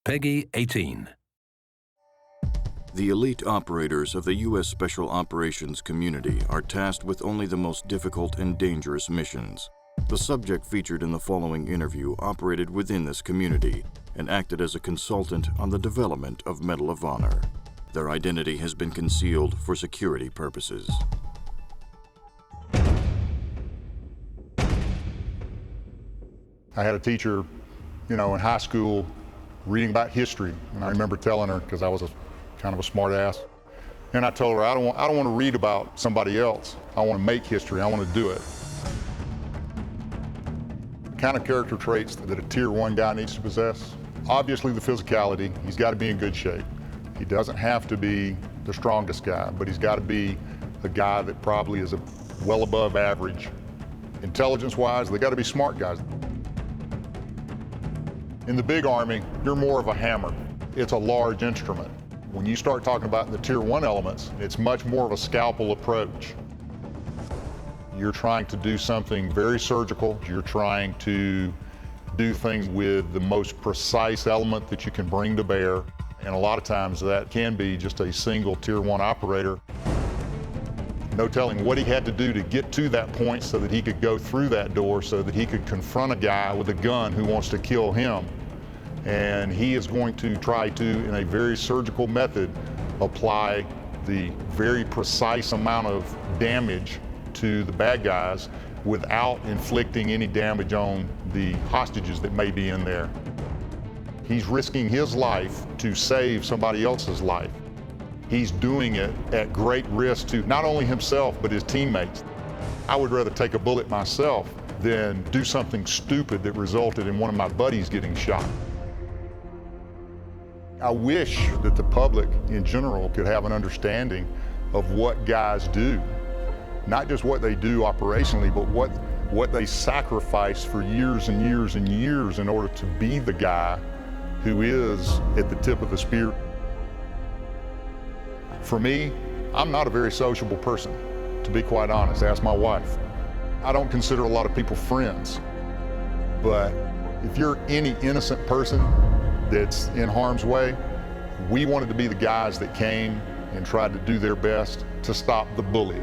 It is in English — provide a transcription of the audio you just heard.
Peggy 18. The elite operators of the U.S. Special Operations community are tasked with only the most difficult and dangerous missions. The subject featured in the following interview operated within this community and acted as a consultant on the development of Medal of Honor. Their identity has been concealed for security purposes. I had a teacher, in high school reading about history, and I remember telling her, because I was kind of a smart ass, and I told her, I don't want to read about somebody else. I want to make history. I want to do it. The kind of character traits that a Tier 1 guy needs to possess: obviously the physicality. He's got to be in good shape. He doesn't have to be the strongest guy, but he's got to be a guy that probably is well above average. Intelligence-wise, they got to be smart guys. In the big Army, you're more of a hammer. It's a large instrument. When you start talking about the Tier 1 elements, it's much more of a scalpel approach. You're trying to do something very surgical. You're trying to do things with the most precise element that you can bring to bear. And a lot of times that can be just a single Tier 1 operator. No telling what he had to do to get to that point so that he could go through that door, so that he could confront a guy with a gun who wants to kill him. And he is going to try to, in a very surgical method, apply the very precise amount of damage to the bad guys without inflicting any damage on the hostages that may be in there. He's risking his life to save somebody else's life. He's doing it at great risk to not only himself, but his teammates. I would rather take a bullet myself than do something stupid that resulted in one of my buddies getting shot. I wish that the public in general could have an understanding of what guys do. Not just what they do operationally, but what they sacrifice for years and years and years in order to be the guy who is at the tip of the spear. For me, I'm not a very sociable person, to be quite honest. Ask my wife. I don't consider a lot of people friends, but if you're any innocent person that's in harm's way, we wanted to be the guys that came and tried to do their best to stop the bully.